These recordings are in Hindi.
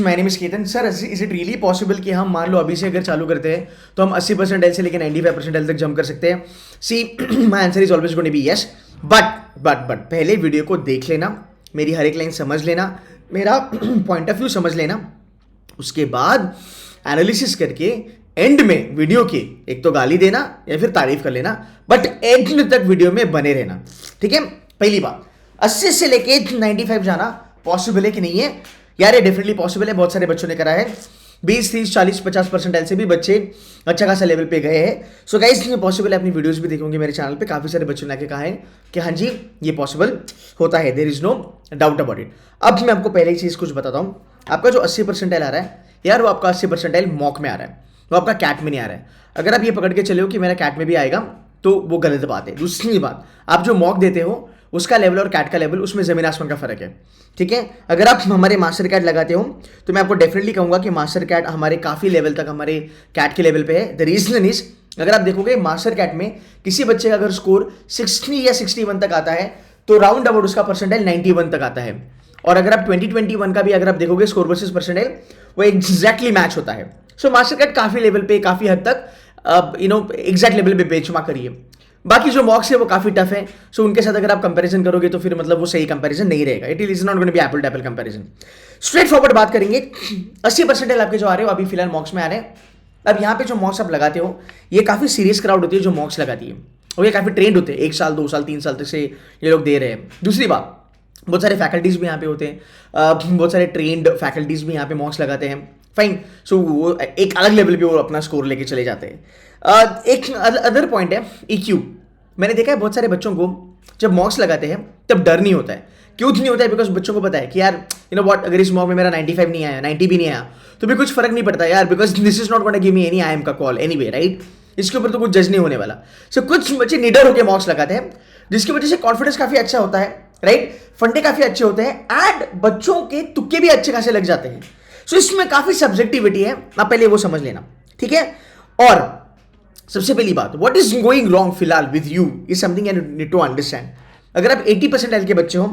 My name is Ketan sir. Is it really possible कि हम मान लो अभी से अगर चालू करते हैं तो हम 80% से लेकर 95% तक जंप कर सकते हैं? See my answer is always going to be yes, but पहले वीडियो को देख लेना, मेरी हर एक लाइन समझ लेना, मेरा पॉइंट ऑफ व्यू समझ लेना, उसके बाद एनालिसिस करके एंड में वीडियो की एक तो गाली देना या फिर तारीफ कर लेना, बट एंड तक वीडियो में बने रहना, ठीक है? पहली बात, 80 से लेके 95 जाना पॉसिबल है कि नहीं है? यार ये डेफिनेटली पॉसिबल है, बहुत सारे बच्चों ने करा है। 20, 30, 40, 50% से भी बच्चे अच्छा खासा लेवल पे गए हैं। सो गाइस ये पॉसिबल है, अपनी वीडियोस भी देखोगे मेरे चैनल पे, काफ़ी सारे बच्चों ने आके कहा है कि हाँ जी ये पॉसिबल होता है, there is no doubt about it. अब मैं आपको पहले ही चीज़ कुछ बताता हूँ। आपका जो 80% आ रहा है यार, वो आपका 80% मॉक में आ रहा है, वो आपका कैट में नहीं आ रहा है। अगर आप ये पकड़ के चले हो कि मेरा कैट में भी आएगा तो वो गलत बात है। दूसरी बात, आप जो मॉक देते हो उसका लेवल और कैट का लेवल, उसमें ज़मीन आसमान का फर्क है, ठीक है? अगर आप हमारे मास्टर कैट लगाते हो तो मैं आपको डेफिनेटली कहूँगा कि मास्टर कैट हमारे काफ़ी लेवल तक हमारे कैट के लेवल पे है। द रीजन इज, अगर आप देखोगे मास्टर कैट में किसी बच्चे का अगर स्कोर 60 या 61 तक आता है तो राउंड अबाउट उसका परसेंटाइल 91 तक आता है। और अगर आप 2021 का भी अगर आप देखोगे स्कोर वर्सेस परसेंटाइल, वो एग्जैक्टली मैच होता है। सो मास्टर कैट काफ़ी लेवल पे, काफ़ी हद तक एग्जैक्ट लेवल पे बेंचमार्क करिए। बाकी जो मॉक्स है वो काफ़ी टफ है, सो उनके साथ अगर आप कंपैरिजन करोगे तो फिर मतलब वो सही कंपैरिजन नहीं रहेगा। It is not going to be apple to apple comparison. Straightforward बात करेंगे, 80% आपके जो आ रहे हो अभी फिलहाल मॉक्स में आ रहे हैं। अब यहाँ पे जो मॉक्स आप लगाते हो, ये काफ़ी सीरियस क्राउड होती है जो मॉक्स लगाती है, और ये काफ़ी ट्रेंड होते हैं, 1 साल 2 साल 3 साल तक से ये लोग दे रहे हैं। दूसरी बात, बहुत सारे फैकल्टीज़ भी यहाँ पे होते हैं, बहुत सारे ट्रेंड फैकल्टीज़ भी यहाँ पे मॉक्स लगाते हैं, फाइन। सो वो एक अलग लेवल पे वो अपना स्कोर लेके चले जाते हैं। एक अदर पॉइंट है EQ। मैंने देखा है बहुत सारे बच्चों को जब मॉक्स लगाते हैं तब डर नहीं होता है। क्यों नहीं होता है? बिकॉज बच्चों को पता है कि यार व्हाट, अगर इस मॉक में मेरा 95 नहीं आया, 90 भी नहीं आया तो भी कुछ फर्क नहीं पड़ता यार, because this is not going to give me any IIM का कॉल एनीवे, राइट? इसके ऊपर तो कुछ जज नहीं होने वाला। सो कुछ बच्चे निडर होकर मॉक्स लगाते हैं जिसकी वजह से कॉन्फिडेंस काफी अच्छा होता है, राइट? फंडे काफी अच्छे होते हैं एंड बच्चों के तुक्के भी अच्छे खासे लग जाते हैं। सो इसमें काफी सब्जेक्टिविटी है, आप पहले वो समझ लेना, ठीक है? और सबसे पहली बात, व्हाट इज गोइंग रॉन्ग फिलहाल with you is something I need to understand. अगर आप 80% के बच्चे हो,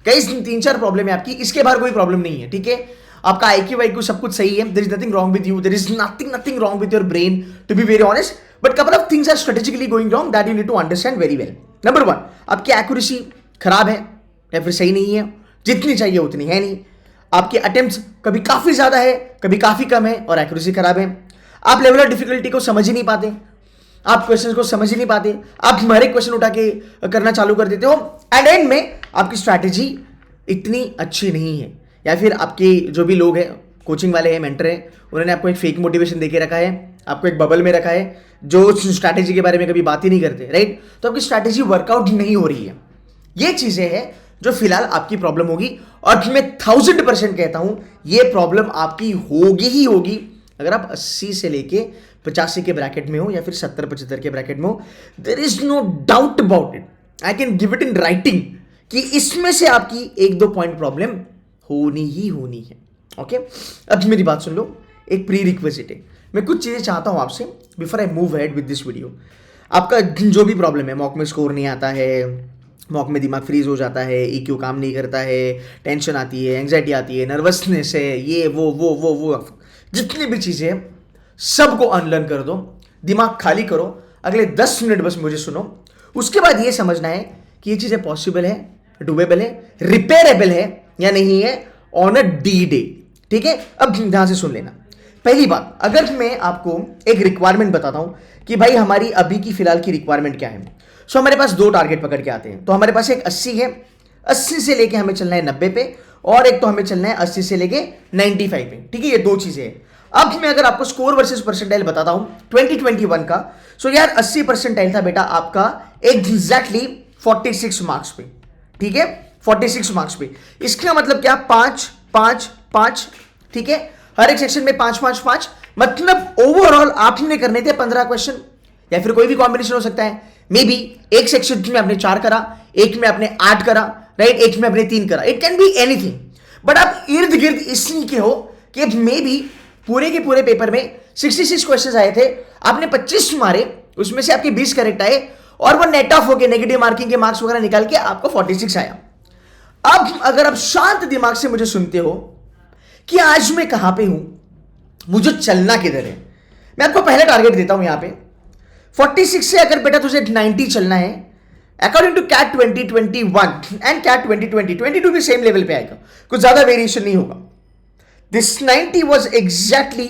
कई 3-4 प्रॉब्लम है आपकी, इसके बाहर कोई प्रॉब्लम नहीं है, ठीक है? आपका IQ सब कुछ सही है, there is nothing wrong with you, there is nothing wrong with your brain, to be very honest, but couple of things are strategically going wrong that you need to understand very well. Number 1, आपकी एक्यूरेसी खराब है या फिर सही नहीं है, जितनी चाहिए उतनी है नहीं। आपके अटेम्प्ट्स कभी काफी ज्यादा है, कभी काफी कम है, और एक्यूरेसी खराब है। आप लेवल ऑफ डिफिकल्टी को समझ ही नहीं पाते, आप क्वेश्चंस को समझ ही नहीं पाते, आप हर एक क्वेश्चन उठा के करना चालू कर देते हो, एंड में आपकी स्ट्रैटेजी इतनी अच्छी नहीं है, या फिर आपके जो भी लोग हैं, कोचिंग वाले हैं, मेंटर हैं, उन्होंने आपको एक फेक मोटिवेशन देके रखा है, आपको एक बबल में रखा है जो स्ट्रैटेजी के बारे में कभी बात ही नहीं करते, राइट? तो आपकी स्ट्रैटेजी वर्कआउट नहीं हो रही है। ये चीजें हैं जो फिलहाल आपकी प्रॉब्लम होगी, और मैं 1000% कहता हूं ये प्रॉब्लम आपकी होगी ही होगी अगर आप 80 से लेके 85 के ब्रैकेट में हो या फिर 70-75 के ब्रैकेट में हो। There is no doubt about it, I can give it in writing कि इसमें से आपकी 1-2 पॉइंट प्रॉब्लम होनी ही होनी है, ओके? अब मेरी बात सुन लो, एक प्री रिक्वेजिट है, मैं कुछ चीज़ें चाहता हूं आपसे before I move ahead with this video. आपका जो भी प्रॉब्लम है, मॉक में स्कोर नहीं आता है, मॉक में दिमाग फ्रीज हो जाता है, EQ काम नहीं करता है, टेंशन आती है, एंग्जाइटी आती है, नर्वसनेस है, ये वो जितनी भी चीज़ें हैं सबको अनलर्न कर दो, दिमाग खाली करो, अगले 10 मिनट बस मुझे सुनो। उसके बाद ये समझना है कि ये चीज़ें पॉसिबल है, डूबेबल है, रिपेयरेबल है या नहीं है ऑन अ D-Day, ठीक है? अब ध्यान से सुन लेना। पहली बात, अगर मैं आपको एक रिक्वायरमेंट बताता हूं कि भाई हमारी अभी की फिलहाल की रिक्वायरमेंट क्या है, सो हमारे पास 2 टारगेट पकड़ के आते हैं। तो हमारे पास एक 80 है, 80 से लेके हमें चलना है 90 पे, और एक तो हमें चलना है 80 से लेके 95 पे, ठीक है? ये 2 चीजें हैं। अब मैं अगर आपको स्कोर वर्सेस परसेंटाइल बताता हूं 2021 का, सो यार 80 परसेंटाइल था बेटा आपका एग्जैक्टली 46 मार्क्स पे, ठीक है? 46 मार्क्स पे, इसका मतलब क्या, 5 5 5, ठीक है? हर एक सेक्शन में 5 5 5, मतलब ओवरऑल आपने करने थे 15 क्वेश्चन, या फिर कोई भी कॉम्बिनेशन हो सकता है। मे बी एक सेक्शन में आपने 4 करा, एक में आपने 8 करा, राइट? एक में आपने 3 करा, it can be anything, but आप इर्द गिर्द इसलिए के हो कि मे बी पूरे के पूरे पेपर में 66 क्वेश्चंस आए थे, आपने 25 मारे, उसमें से आपके 20 करेक्ट आए, और वो नेट ऑफ हो गए, नेगेटिव मार्किंग के मार्क्स वगैरह निकाल के आपको 46 आया। अब अगर आप शांत दिमाग से मुझे सुनते हो कि आज मैं कहां पे हूं, मुझे चलना किधर है। मैं आपको पहले टारगेट देता हूं यहां पे 46 से अगर बेटा तुझे 90 चलना है according to CAT 2021 and CAT 2020, 22 भी सेम लेवल पे आएगा, कुछ ज्यादा वेरिएशन नहीं होगा। This 90 was exactly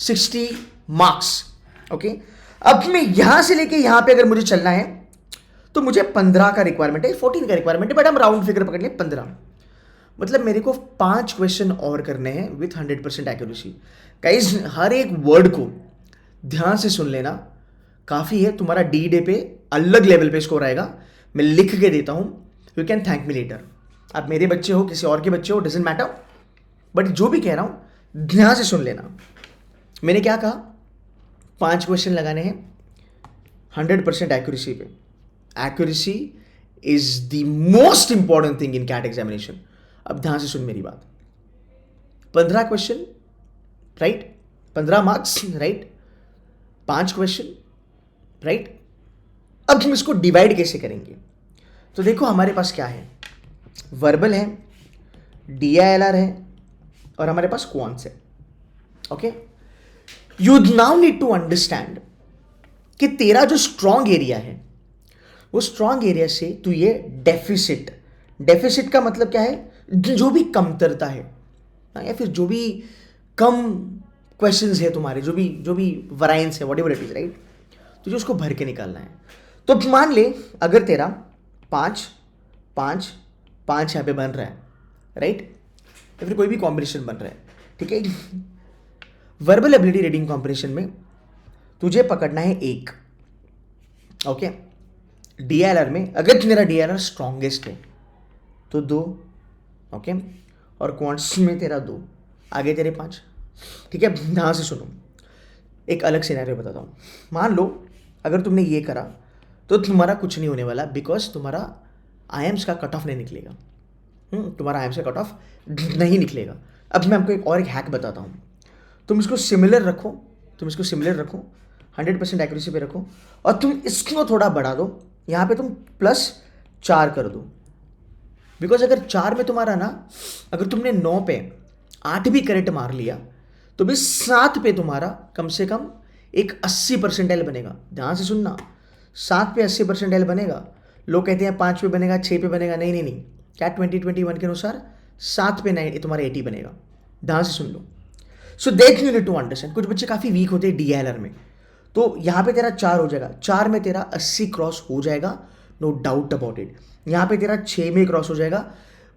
60 marks. Okay, अब मैं यहां से लेके यहां पे अगर मुझे चलना है तो मुझे 15 का रिक्वायरमेंट है, 14 का रिक्वायरमेंट है, बट हम राउंड फिगर पकड़ लें 15। मतलब मेरे को 5 क्वेश्चन और करने हैं विथ 100% एक्यूरेसी। गाइस हर एक वर्ड को ध्यान से सुन लेना, काफ़ी है। तुम्हारा डी डे पे अलग लेवल पे स्कोर आएगा, मैं लिख के देता हूं, you can thank me later. आप मेरे बच्चे हो, किसी और के बच्चे हो, डजेंट मैटर, बट जो भी कह रहा हूं ध्यान से सुन लेना। मैंने क्या कहा, 5 क्वेश्चन लगाने हैं 100% एक्यूरेसी पे। Accuracy is the most important thing in CAT examination. अब ध्यान से सुन मेरी बात। 15 question right, 15 marks right, 5 question right. अब हम इसको डिवाइड कैसे करेंगे, तो देखो हमारे पास क्या है, वर्बल है, DILR है और हमारे पास क्वांट्स है। Okay, you now need to understand कि तेरा जो स्ट्रॉन्ग एरिया है वो स्ट्रॉन्ग एरिया से तू ये डेफिसिट का मतलब क्या है, जो भी कमतरता है या फिर जो भी कम क्वेश्चंस है तुम्हारे, जो भी वरायंस है, व्हाटएवर इट इज राइट, तुझे उसको भर के निकालना है। तो मान ले अगर तेरा 5 5 5 यहाँ पे बन रहा है राइट, या फिर कोई भी कॉम्बिनेशन बन रहा है, ठीक है। वर्बल एबिलिटी रीडिंग कॉम्बिनेशन में तुझे पकड़ना है 1। ओके, DILR में अगर मेरा DILR स्ट्रॉन्गेस्ट है तो 2। ओके, और क्वांट्स में तेरा 2, आगे तेरे 5। ठीक है, ध्यान से सुनो, एक अलग सिनेरियो बताता हूँ। मान लो अगर तुमने ये करा तो तुम्हारा कुछ नहीं होने वाला, बिकॉज तुम्हारा IIMS का कट ऑफ नहीं निकलेगा। तुम्हारा IIMS का कट ऑफ नहीं निकलेगा। अब मैं आपको एक हैक बताता हूँ। तुम इसको सिमिलर रखो, 100% एक्यूरेसी पे रखो, और तुम इसको थोड़ा बढ़ा दो, यहाँ पे तुम +4 कर दो। बिकॉज अगर 4 में तुम्हारा ना, अगर तुमने 9 पे 8 भी करेक्ट मार लिया तो भी 7 पे तुम्हारा कम से कम एक 80 परसेंटाइल बनेगा। ध्यान से सुनना, 7 पे 80 परसेंटाइल बनेगा। लोग कहते हैं 5 पे बनेगा, 6 पे बनेगा, नहीं, कैट 2021 के अनुसार 7 पे 9 तुम्हारा 80 बनेगा। ध्यान से सुन लो। So that you need to understand, कुछ बच्चे काफ़ी वीक होते हैं DILR में, तो यहाँ पे तेरा 4 हो जाएगा, 4 में तेरा 80 क्रॉस हो जाएगा, नो डाउट अबाउट इट। यहाँ पे तेरा 6 में क्रॉस हो जाएगा।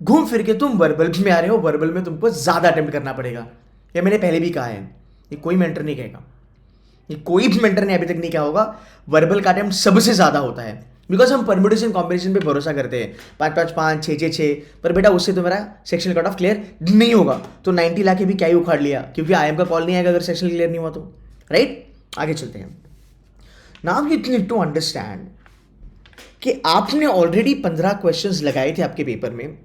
घूम फिर के तुम वर्बल में आ रहे हो, वर्बल में तुमको ज़्यादा अटेम्प्ट करना पड़ेगा। ये मैंने पहले भी कहा है, ये कोई मेंटर नहीं कहेगा, ये कोई भी मेंटर ने अभी तक नहीं कहा होगा, वर्बल का अटेम्प्ट सबसे ज़्यादा होता है। बिकॉज हम परम्यूटेशन कॉम्बिनेशन पे भरोसा करते हैं, 5-5-5, 6-6-6, पर बेटा उससे तुम्हारा सेक्शनल कट ऑफ क्लियर नहीं होगा, तो 90 ला के भी क्या ही उखाड़ लिया, क्योंकि IIM का कॉल नहीं आएगा अगर सेक्शनल क्लियर नहीं हुआ तो, राइट। आगे चलते हैं। Now you need to understand कि आपने ऑलरेडी 15 क्वेश्चंस लगाए थे आपके पेपर में,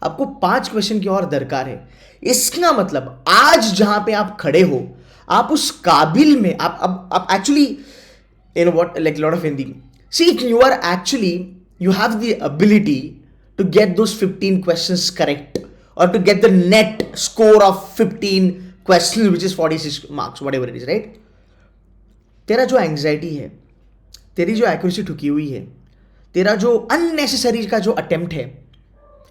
आपको 5 क्वेश्चन की और दरकार है। इसका मतलब आज जहां पे आप खड़े हो, आप उस काबिल में आप actually in what like lot of Hindi, see you are actually, you have the ability to get those 15 questions correct और to get the net score of 15 questions which is 46 marks, whatever it is, right. तेरा जो एंग्जाइटी है, तेरी जो एक्यूरेसी ठुकी हुई है, तेरा जो अननेसेसरी का जो अटेम्प्ट है,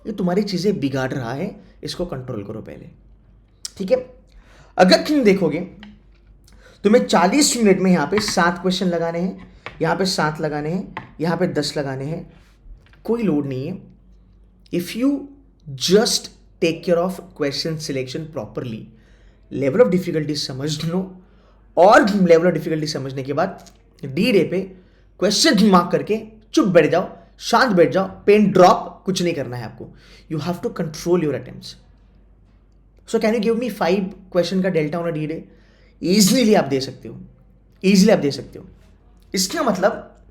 ये तुम्हारी चीजें बिगाड़ रहा है, इसको कंट्रोल करो पहले, ठीक है। अगर तुम देखोगे तुम्हें 40 मिनट में यहां पे 7 क्वेश्चन लगाने हैं, यहां पे 7 लगाने हैं, यहां पे 10 लगाने हैं, कोई लोड नहीं है। If you just take care of question selection properly, level of difficulty समझ लो, और लेवल ऑफ डिफिकल्टी समझने के बाद D-Day पे क्वेश्चन मार्क करके चुप बैठ जाओ, शांत बैठ जाओ, पेन ड्रॉप कुछ नहीं करना है आपको। You have to control your attempts. So can you give me 5 question का डेल्टा ऑन D-Day? इजीली आप दे सकते हो, इजीली आप दे सकते हो। इसका मतलब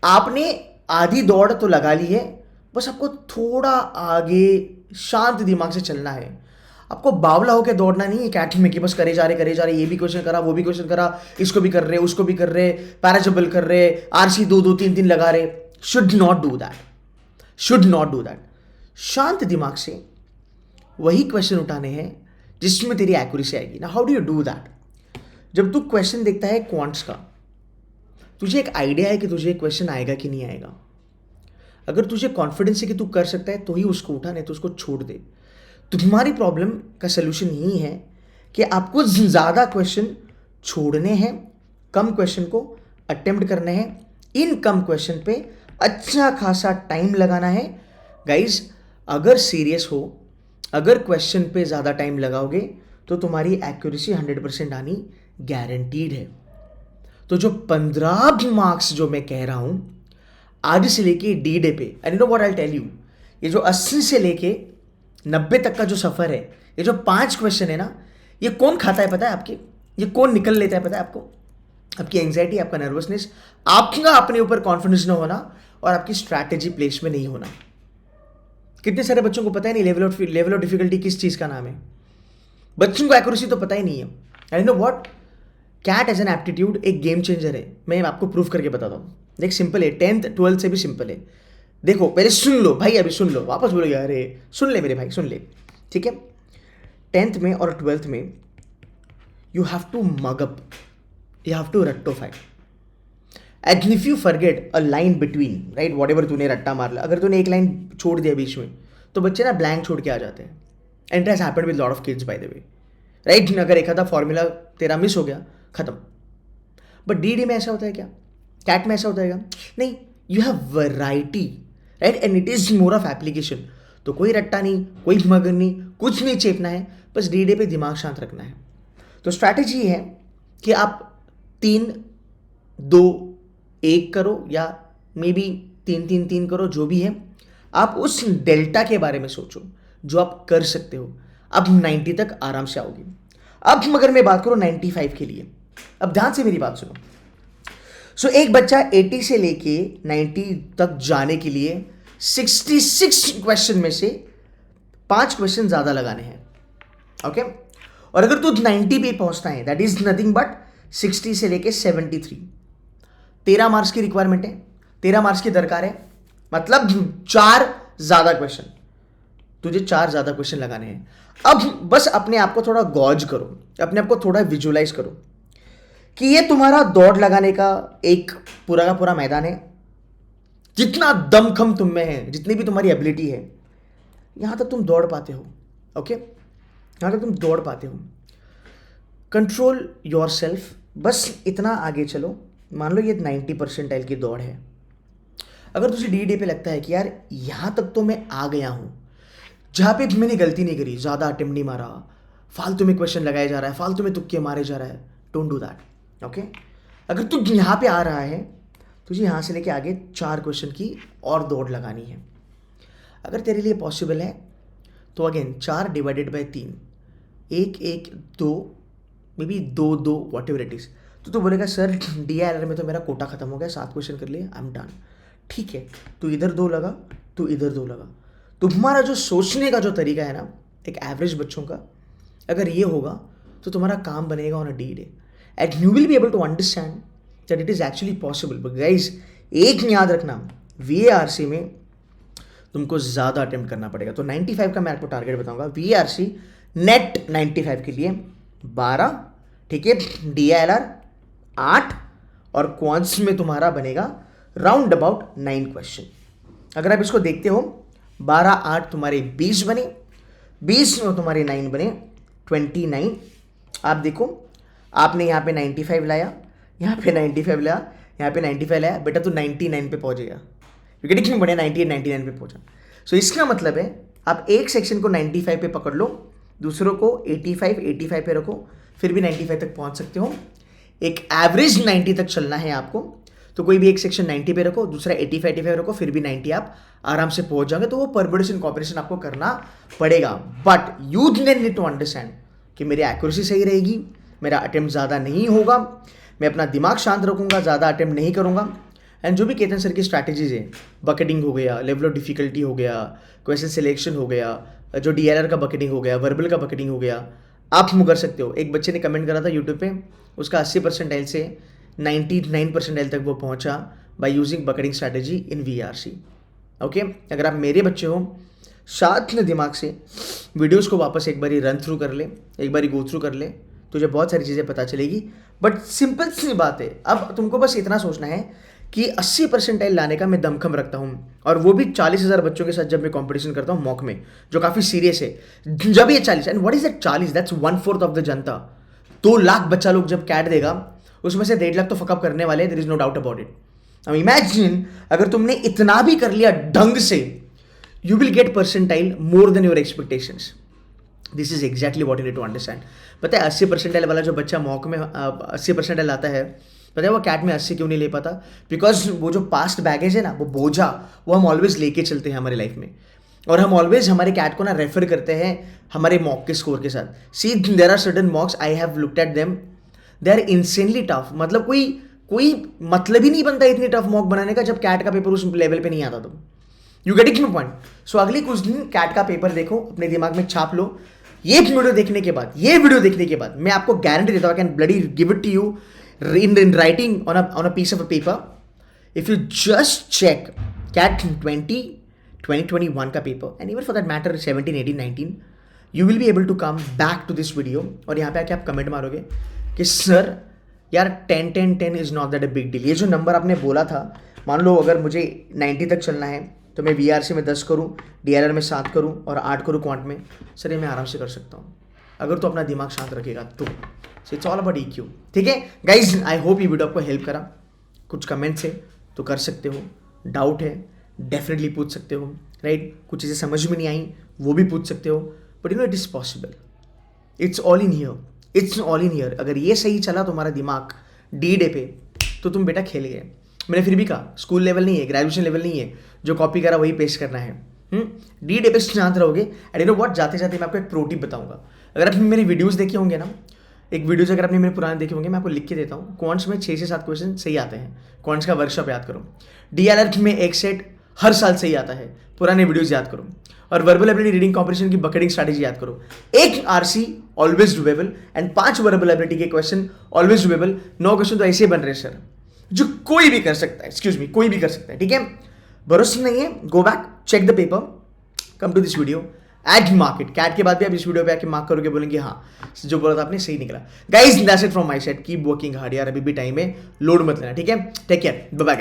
आपने आधी दौड़ तो लगा ली है, बस आपको थोड़ा आगे शांत दिमाग से चलना है। आपको बावला होकर दौड़ना नहीं है कैट में कि बस करे जा रहे, ये भी क्वेश्चन करा, वो भी क्वेश्चन करा, इसको भी कर रहे, उसको भी कर रहे, पैराजबल कर रहे, RC 2-2 3-3 लगा रहे। Should not do that, should not do that. शांत दिमाग से वही क्वेश्चन उठाने हैं जिसमें तेरी एक्यूरेसी आएगी ना। How do you do that? जब तू क्वेश्चन देखता है क्वांट्स का, तुझे एक आइडिया है कि तुझे क्वेश्चन आएगा कि नहीं आएगा। अगर तुझे कॉन्फिडेंस है कि तू कर सकता है तो ही उसको उठा, नहीं तो उसको छोड़ दे। तुम्हारी प्रॉब्लम का सोल्यूशन यही है कि आपको ज़्यादा क्वेश्चन छोड़ने हैं, कम क्वेश्चन को अटेम्प्ट करने हैं, इन कम क्वेश्चन पे अच्छा खासा टाइम लगाना है। गाइज, अगर सीरियस हो, अगर क्वेश्चन पे ज़्यादा टाइम लगाओगे तो तुम्हारी एक्यूरेसी 100% आनी गारंटीड है। तो जो 15 मार्क्स जो मैं कह रहा हूं आज से लेके डी डे पे, I know what I tell you, ये जो 80 से लेके 90 तक का जो सफ़र है, ये जो 5 क्वेश्चन है ना, ये कौन खाता है पता है आपके? ये कौन निकल लेता है पता है आपको? आपकी एंजाइटी, आपका नर्वसनेस, आपका अपने ऊपर कॉन्फिडेंस न होना और आपकी स्ट्रैटेजी प्लेस में नहीं होना। कितने सारे बच्चों को पता ही नहीं लेवल ऑफ डिफिकल्टी किस चीज़ का नाम है। बच्चों को एक्यूरेसी तो पता ही नहीं है। I know what, CAT as an aptitude एक गेम चेंजर है। मैं आपको प्रूफ करके बताता हूँ। देख, सिंपल है, 10th 12th से भी सिंपल है। देखो, पहले सुन लो भाई, अभी सुन लो, वापस बोलोगे अरे सुन ले मेरे भाई, सुन ले, ठीक है? 10th में और 12th में you have to mug up, you have to रट्टोफाई। And if you forget a line between, right, whatever तूने रट्टा मार लिया, अगर तूने एक लाइन छोड़ दिया बीच में तो बच्चे ना ब्लैंक छोड़ के आ जाते हैं। And it has happened with lot of kids by the way, right? अगर एक आधा फॉर्मूला तेरा मिस हो गया, खत्म। बट डी में ऐसा होता है क्या? कैट में ऐसा होता है क्या? नहीं, you have variety, right? And it is more of application. तो कोई रट्टा नहीं, कोई मगर नहीं, कुछ नहीं चेपना है, बस डी पे दिमाग शांत रखना है। तो स्ट्रैटेजी है कि आप 3 2 1 करो या मे बी 3 3 3 करो, जो भी है। आप उस डेल्टा के बारे में सोचो जो आप कर सकते हो। अब 90 तक आराम से आओगे। अब मगर मैं बात करूं 95 के लिए, अब ध्यान से मेरी बात सुनो। सो एक बच्चा 80 से लेके 90 तक जाने के लिए 66 क्वेश्चन में से 5 क्वेश्चन ज्यादा लगाने हैं, ओके? और अगर तू 90 पे पहुंचता है, दैट इज नथिंग बट 60 से लेके 73, 13 मार्क्स की रिक्वायरमेंट है, 13 मार्क्स की दरकार है। मतलब 4 ज्यादा क्वेश्चन, तुझे 4 ज्यादा क्वेश्चन लगाने हैं। अब बस अपने आप को थोड़ा गॉज करो, अपने आप को थोड़ा विजुलाइज करो कि ये तुम्हारा दौड़ लगाने का एक पूरा का पूरा मैदान है। जितना दमखम तुम में है, जितनी भी तुम्हारी एबिलिटी है, यहां तक तुम दौड़ पाते हो, ओके? यहां तक तुम दौड़ पाते हो। कंट्रोल योर सेल्फ, बस इतना आगे चलो। मान लो ये 90 परसेंटाइल की दौड़ है। अगर तुझे डी पे लगता है कि यार यहां तक तो मैं आ गया हूं, जहां पे मैंने गलती नहीं करी, ज्यादा अटेम्प्ट नहीं मारा, फालतू में क्वेश्चन लगाया जा रहा है, फालतू में तुक्के मारे जा रहा है, डोंट डू दैट, ओके? अगर तू यहां पे आ रहा है, तुझे यहां से लेके आगे 4 क्वेश्चन की और दौड़ लगानी है। अगर तेरे लिए पॉसिबल है तो again 4 divided by 3, 1 1 2, may be 2 2, what ever it is. तो तू बोलेगा सर DILR में तो मेरा कोटा खत्म हो गया, 7 क्वेश्चन कर लिए, आई एम डन। ठीक है, तू इधर 2 लगा, तू इधर 2 लगा। तुम्हारा जो सोचने का जो तरीका है ना, एक एवरेज बच्चों का, अगर ये होगा तो तुम्हारा काम बनेगा on a D day and you will be able to understand that it is actually possible. But guys, एक याद रखना, VARC में तुमको ज़्यादा अटेम्प्ट करना पड़ेगा। तो 95 का मैं आपको टारगेट बताऊंगा। VARC नेट 95 के लिए 12, ठीक है, DILR 8 और क्वांट्स में तुम्हारा बनेगा राउंड अबाउट 9 क्वेश्चन। अगर आप इसको देखते हो, 12 8 तुम्हारे 20 बने, 20 में तुम्हारे 9 बने 29। आप देखो, आपने यहाँ पे 95 लाया, यहाँ पे 95 लाया, यहाँ पे 95 लाया, बेटा तू 99 पे पहुँचेगा, क्योंकि कितने बड़े 98 99 पे पहुँचा। सो इसका मतलब है आप एक सेक्शन को 95 पे पकड़ लो, दूसरों को 85 पे रखो, फिर भी 95 तक पहुँच सकते हो। एक एवरेज 90 तक चलना है आपको, तो कोई भी एक सेक्शन 90 पे रखो, दूसरा 85 रखो, फिर भी 90 आप आराम से पहुंच जाओगे। तो वो परवर्डेशन कॉपरेशन आपको करना पड़ेगा। But you need to understand कि मेरी एक्यूरेसी सही रहेगी, मेरा अटेम्प्ट ज़्यादा नहीं होगा, मैं अपना दिमाग शांत रखूंगा, ज़्यादा अटेम्प्ट नहीं करूंगा। एंड जो भी केतन सर की स्ट्रैटेजीज है, बकेटिंग हो गया, लेवल ऑफ डिफिकल्टी हो गया, क्वेश्चन सिलेक्शन हो गया, जो DLR का बकेटिंग हो गया, वर्बल का बकेटिंग हो गया, आप कर सकते हो। एक बच्चे ने कमेंट करा था यूट्यूब पे, उसका 80 परसेंटाइल से 99 परसेंटाइल तक वो पहुंचा by using bucketing strategy in VARC, okay? अगर आप मेरे बच्चे हो, साथ में दिमाग से वीडियोस को वापस एक बारी रन थ्रू कर ले, एक बारी गो थ्रू कर ले, तुझे बहुत सारी चीज़ें पता चलेगी। बट सिंपल सी बात है, अब तुमको बस इतना सोचना है कि 80 परसेंटाइल लाने का मैं दमखम रखता हूँ, और वो भी 40,000 बच्चों के साथ जब मैं कंपटीशन करता हूँ मॉक में, जो काफ़ी सीरियस है। जब ये 40, and what is that 40, that's 1/4 of the जनता। 2 लाख बच्चा लोग जब कैट देगा, उसमें से 1.5 लाख तो फकअप करने वाले, there is no doubt about it. अब इमेजिन अगर तुमने इतना भी कर लिया ढंग से, you will get percentile more than your expectations. This is exactly what you need to understand. पता है 80 परसेंटाइल वाला जो बच्चा मॉक में 80 परसेंटाइल आता है, पता है वो कैट में 80 क्यों नहीं ले पाता? बिकॉज वो जो पास्ट बैगेज है ना, वो बोझा, वो हम ऑलवेज लेके चलते हैं हमारी लाइफ में, और हम ऑलवेज हमारे कैट को ना रेफर करते हैं हमारे मॉक के स्कोर के साथ। See there are certain mocks, I have looked at them, they are insanely tough. मतलब कोई मतलब ही नहीं बनता इतनी टफ मॉक बनाने का जब कैट का पेपर उस लेवल पे नहीं आता। तुम यू गेटिंग माय पॉइंट? सो अगले कुछ दिन कैट का पेपर देखो, अपने दिमाग में छाप लो। ये वीडियो देखने के बाद मैं आपको गारंटी देता हूँ, can bloody give it to you in writing on a piece of a paper. If you just check CAT 2021 का paper, and even for that matter 17, 18, 19, you will be able to come back to this video, और यहाँ पे आके आप कमेंट मारोगे कि सर यार 10, 10, 10 is not that a big deal. ये जो नंबर आपने बोला था, मान लो अगर मुझे 90 तक चलना है तो मैं VRC में 10 करूँ, DLR में 7 करूँ और 8 करूँ क्वांट में, सर ये मैं आराम से कर सकता हूँ अगर तो अपना दिमाग शांत रखेगा तो। So it's all about EQ। ठीक है गाइज, आई होप ये वीडियो आपको हेल्प करा। कुछ कमेंट्स है तो कर सकते हो, डाउट है डेफिनेटली पूछ सकते हो, राइट? कुछ चीज़ें समझ में नहीं आई वो भी पूछ सकते हो, but you know it is possible. It's all in here. अगर ये सही चला तुम्हारा दिमाग D-Day पे, तो तुम बेटा खेल गए। मैंने फिर भी कहा स्कूल लेवल नहीं है, ग्रेजुएशन लेवल नहीं है, जो कॉपी करा वही पेश करना है। D-Day पे शांत रहोगे। एंड यू नो व्हाट, जाते जाते मैं आपको एक प्रो टिप बताऊंगा। अगर आपने मेरी वीडियोस देखे होंगे ना, एक वीडियोस अगर आपने मेरे पुराने देखे होंगे, मैं आपको लिख के देता हूँ। क्वांट्स में 6 से 7 क्वेश्चन सही आते हैं, क्वांट्स का वर्कशॉप याद करो। DLR में एक सेट हर साल सही आता है, पुराने वीडियोस याद करो। और वर्बल एबिलिटी रीडिंग कॉम्पिटिशन की बकेटिंग स्ट्रैटेजी याद करो। 1 RC always doable and 5 verbal ability के क्वेश्चन ऑलवेज डूएबल। 9 क्वेश्चन तो ऐसे बन रहे सर, जो कोई भी कर सकता है, एक्सक्यूज मी, कोई भी कर सकता है। ठीक है, भरोसा नहीं है, go back, check the paper, come to this video, ad market. CAT के बाद भी आप इस वीडियो पे आके मार्क करोगे, बोलेंगे हाँ जो बोला था आपने सही निकला। Guys that's it from my side, keep working hard यार, अभी भी टाइम है, लोड मत लेना। ठीक है, टेक केयर, बाय बाय।